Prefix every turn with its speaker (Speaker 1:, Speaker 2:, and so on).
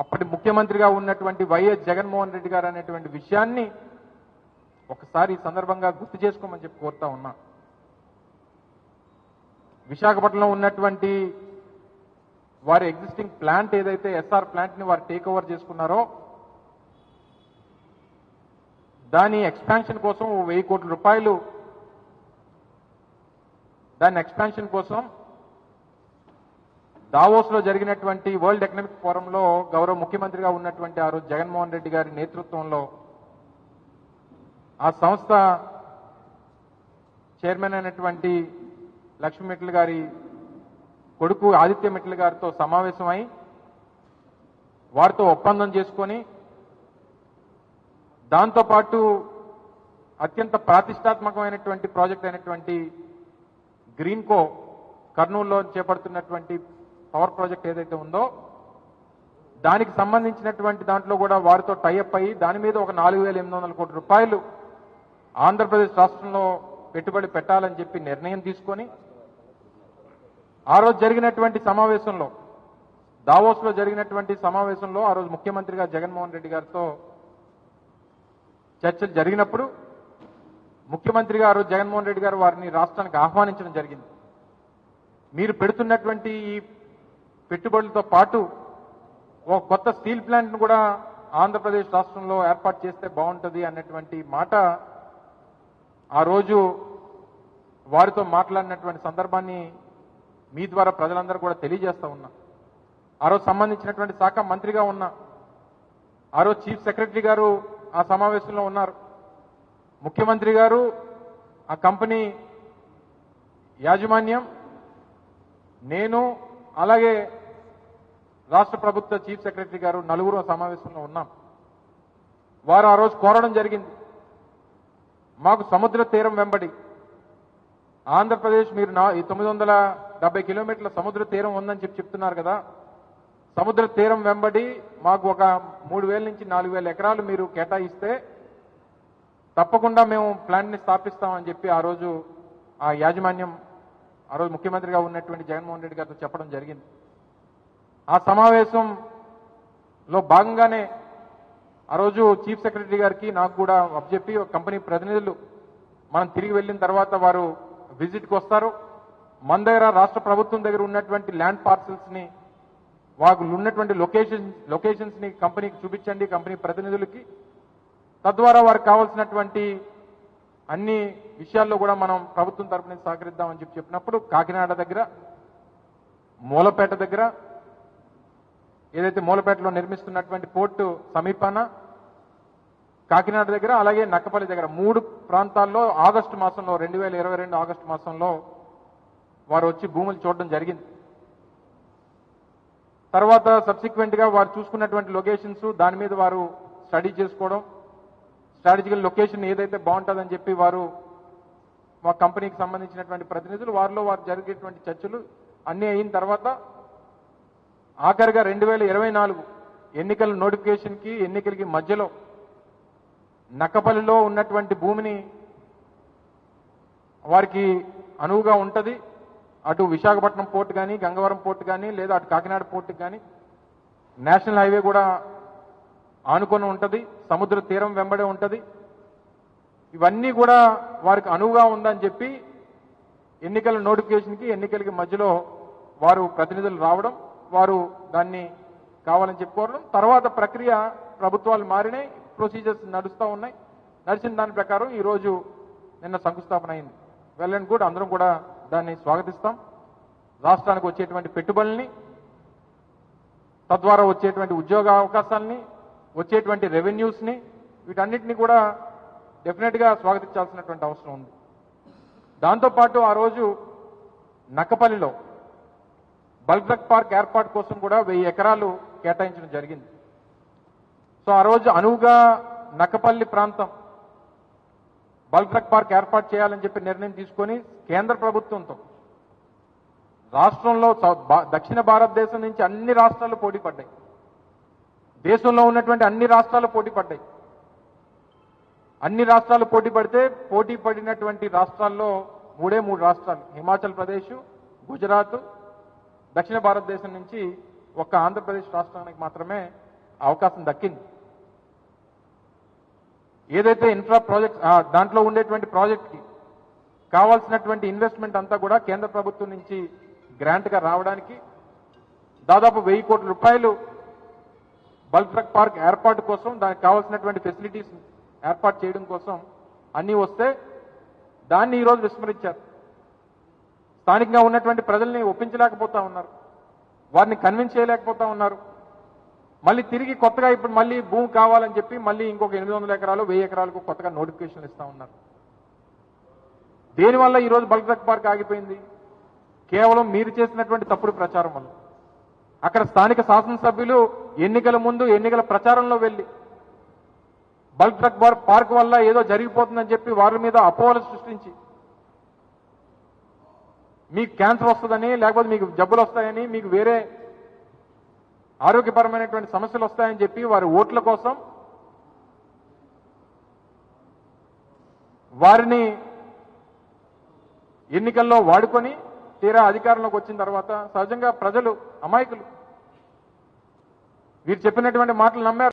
Speaker 1: అప్పటి ముఖ్యమంత్రిగా ఉన్నటువంటి వైఎస్ జగన్మోహన్ రెడ్డి గారు అనేటువంటి విషయాన్ని ఒకసారి ఈ సందర్భంగా గుర్తు చేసుకోమని చెప్పి కోరుతా ఉన్నా. విశాఖపట్నంలో ఉన్నటువంటి వారి ఎగ్జిస్టింగ్ ప్లాంట్ ఏదైతే ఎస్ఆర్ ప్లాంట్ ని వారు టేక్ ఓవర్ చేసుకున్నారో దాని ఎక్స్పాన్షన్ కోసం 1000 కోట్ల రూపాయలు దాని ఎక్స్పాన్షన్ కోసం దావోస్ లో జరిగినటువంటి వరల్డ్ ఎకనామిక్ ఫోరంలో గౌరవ ముఖ్యమంత్రిగా ఉన్నటువంటి ఆ రోజు జగన్మోహన్ రెడ్డి గారి నేతృత్వంలో ఆ సంస్థ చైర్మన్ అయినటువంటి లక్ష్మీ మిట్టల్ గారి కొడుకు ఆదిత్య మిట్టల్ గారితో సమావేశమై వారితో ఒప్పందం చేసుకొని దాంతోపాటు అత్యంత ప్రతిష్టాత్మకమైనటువంటి ప్రాజెక్ట్ అయినటువంటి గ్రీన్కో కర్నూలులో చేపడుతున్నటువంటి పవర్ ప్రాజెక్ట్ ఏదైతే ఉందో దానికి సంబంధించినటువంటి దాంట్లో కూడా వారితో టైఅప్ అయ్యి దాని మీద ఒక 4,800 కోట్ల రూపాయలు ఆంధ్రప్రదేశ్ రాష్ట్రంలో పెట్టుబడి పెట్టాలని చెప్పి నిర్ణయం తీసుకొని ఆ రోజు జరిగినటువంటి సమావేశంలో దావోస్ లో జరిగినటువంటి సమావేశంలో ఆ రోజు ముఖ్యమంత్రిగా జగన్మోహన్ రెడ్డి గారితో చర్చలు జరిగినప్పుడు ముఖ్యమంత్రిగా ఆ రోజు జగన్మోహన్ రెడ్డి గారు వారిని రాష్ట్రానికి ఆహ్వానించడం జరిగింది. మీరు పెడుతున్నటువంటి ఈ పెట్టుబడులతో పాటు ఒక కొత్త స్టీల్ ప్లాంట్ ను కూడా ఆంధ్రప్రదేశ్ రాష్ట్రంలో ఏర్పాటు చేస్తే బాగుంటుంది అన్నటువంటి మాట ఆ రోజు వారితో మాట్లాడినటువంటి సందర్భాన్ని మీ ద్వారా ప్రజలందరూ కూడా తెలియజేస్తా ఉన్నా. ఆ రోజు సంబంధించినటువంటి శాఖ మంత్రిగా ఉన్నా, ఆ రోజు చీఫ్ సెక్రటరీ గారు ఆ సమావేశంలో ఉన్నారు. ముఖ్యమంత్రి గారు ఆ కంపెనీ యాజమాన్యం నేను అలాగే రాష్ట్ర ప్రభుత్వ చీఫ్ సెక్రటరీ గారు నలుగురు సమావేశంలో ఉన్నాం. వారు ఆ రోజు కోరడం జరిగింది, మాకు సముద్ర తీరం వెంబడి ఆంధ్రప్రదేశ్ మీరు 970 కిలోమీటర్ల సముద్ర తీరం ఉందని చెప్తున్నారు కదా, సముద్ర తీరం వెంబడి మాకు ఒక 3,000 నుంచి 4,000 ఎకరాలు మీరు కేటాయిస్తే తప్పకుండా మేము ప్లాంట్ ని స్థాపిస్తామని చెప్పి ఆ రోజు ఆ యాజమాన్యం ఆ రోజు ముఖ్యమంత్రిగా ఉన్నటువంటి జగన్మోహన్ రెడ్డి గారితో చెప్పడం జరిగింది. ఆ సమావేశంలో భాగంగానే ఆ రోజు చీఫ్ సెక్రటరీ గారికి నాకు కూడా అప్పచెప్పి కంపెనీ ప్రతినిధులు మనం తిరిగి వెళ్ళిన తర్వాత వారు విజిట్కి వస్తారు, మన దగ్గర రాష్ట్ర ప్రభుత్వం దగ్గర ఉన్నటువంటి ల్యాండ్ పార్సల్స్ ని వాళ్ళు ఉన్నటువంటి లొకేషన్స్ ని కంపెనీకి చూపించండి, కంపెనీ ప్రతినిధులకి, తద్వారా వారికి కావాల్సినటువంటి అన్ని విషయాల్లో కూడా మనం ప్రభుత్వం తరపు నుంచి సహకరిద్దామని చెప్పినప్పుడు కాకినాడ దగ్గర మూలపేట దగ్గర ఏదైతే మూలపేటలో నిర్మిస్తున్నటువంటి పోర్టు సమీపాన కాకినాడ దగ్గర అలాగే నక్కపల్లి దగ్గర 3 ప్రాంతాల్లో ఆగస్టు మాసంలో 2022 ఆగస్టు మాసంలో వారు వచ్చి భూములు చూడడం జరిగింది. తర్వాత సబ్సిక్వెంట్ గా వారు చూసుకున్నటువంటి లొకేషన్స్ దాని మీద వారు స్టడీ చేసుకోవడం, స్ట్రాటజికల్ లొకేషన్ ఏదైతే బాగుంటుందని చెప్పి వారు మా కంపెనీకి సంబంధించినటువంటి ప్రతినిధులు వారిలో వారు జరిగేటువంటి చర్చలు అన్నీ అయిన తర్వాత ఆఖరిగా 2024 ఎన్నికల నోటిఫికేషన్కి ఎన్నికలకి మధ్యలో నక్కపల్లిలో ఉన్నటువంటి భూమిని వారికి అనువుగా ఉంటుంది, అటు విశాఖపట్నం పోర్టు కానీ గంగవరం పోర్టు కానీ లేదా అటు కాకినాడ పోర్టుకి కానీ నేషనల్ హైవే కూడా ఆనుకొని ఉంటుంది, సముద్ర తీరం వెంబడే ఉంటుంది, ఇవన్నీ కూడా వారికి అనువుగా ఉందని చెప్పి ఎన్నికల నోటిఫికేషన్కి ఎన్నికలకి మధ్యలో వారు ప్రతినిధులు రావడం, వారు దాన్ని కావాలని చెప్పుకోవడం, తర్వాత ప్రక్రియ ప్రభుత్వాలు మారినాయి, ప్రొసీజర్స్ నడుస్తూ ఉన్నాయి, నడిచిన దాని ప్రకారం ఈరోజు నిన్న శంకుస్థాపన అయింది. వెల్ అండ్ గుడ్, అందరం కూడా దాన్ని స్వాగతిస్తాం. రాష్ట్రానికి వచ్చేటువంటి పెట్టుబడుల్ని, తద్వారా వచ్చేటువంటి ఉద్యోగ అవకాశాలని, వచ్చేటువంటి రెవెన్యూస్ ని, వీటన్నిటిని కూడా డెఫినెట్ గా స్వాగతించాల్సినటువంటి అవసరం ఉంది. దాంతోపాటు ఆ రోజు నక్కపల్లిలో బల్క్ డ్రగ్ పార్క్ ఏర్పాటు కోసం కూడా 1000 ఎకరాలు కేటాయించడం జరిగింది. సో ఆ రోజు అనువుగా నక్కపల్లి ప్రాంతం బల్క్ డ్రగ్ పార్క్ ఏర్పాటు చేయాలని చెప్పి నిర్ణయం తీసుకొని కేంద్ర ప్రభుత్వంతో రాష్ట్రంలో దక్షిణ భారతదేశం నుంచి అన్ని రాష్ట్రాలు పోటీ పడ్డాయి, దేశంలో ఉన్నటువంటి అన్ని రాష్ట్రాలు పోటీ పడ్డాయి. అన్ని రాష్ట్రాలు పోటీ పడితే పోటీ పడినటువంటి రాష్ట్రాల్లో 3 రాష్ట్రాలు, హిమాచల్ ప్రదేశ్, గుజరాత్, దక్షిణ భారతదేశం నుంచి ఒక్క ఆంధ్రప్రదేశ్ రాష్ట్రానికి మాత్రమే అవకాశం దక్కింది. ఏదైతే ఇన్ఫ్రా ప్రాజెక్ట్ దాంట్లో ఉండేటువంటి ప్రాజెక్ట్కి కావాల్సినటువంటి ఇన్వెస్ట్మెంట్ అంతా కూడా కేంద్ర ప్రభుత్వం నుంచి గ్రాంట్గా రావడానికి దాదాపు 1000 కోట్ల రూపాయలు బల్క్ డ్రగ్ పార్క్ ఏర్పాటు కోసం, దానికి కావాల్సినటువంటి ఫెసిలిటీస్ ఏర్పాటు చేయడం కోసం అన్నీ వస్తే దాన్ని ఈరోజు విస్మరించారు. స్థానికంగా ఉన్నటువంటి ప్రజల్ని ఒప్పించలేకపోతా ఉన్నారు, వారిని కన్విన్స్ చేయలేకపోతా ఉన్నారు. మళ్ళీ తిరిగి కొత్తగా ఇప్పుడు మళ్ళీ భూమి కావాలని చెప్పి మళ్ళీ ఇంకొక 800 ఎకరాలు 1000 ఎకరాలకు కొత్తగా నోటిఫికేషన్లు ఇస్తా ఉన్నారు. దేనివల్ల ఈరోజు బల్క్ డ్రగ్ పార్క్ ఆగిపోయింది? కేవలం మీరు చేసినటువంటి తప్పుడు ప్రచారం వల్ల. అక్కడ స్థానిక శాసనసభ్యులు ఎన్నికల ముందు ఎన్నికల ప్రచారంలో వెళ్ళి బల్క్ డ్రగ్ పార్క్ వల్ల ఏదో జరిగిపోతుందని చెప్పి వారి మీద అపోహలు సృష్టించి మీకు క్యాన్సర్ వస్తుందని, లేకపోతే మీకు జబ్బులు వస్తాయని, మీకు వేరే ఆరోగ్యపరమైనటువంటి సమస్యలు వస్తాయని చెప్పి వారి ఓట్ల కోసం వారిని ఎన్నికల్లో వాడుకొని తీరా అధికారంలోకి వచ్చిన తర్వాత సహజంగా ప్రజలు అమాయకులు వీరు చెప్పినటువంటి మాటలు నమ్మారు.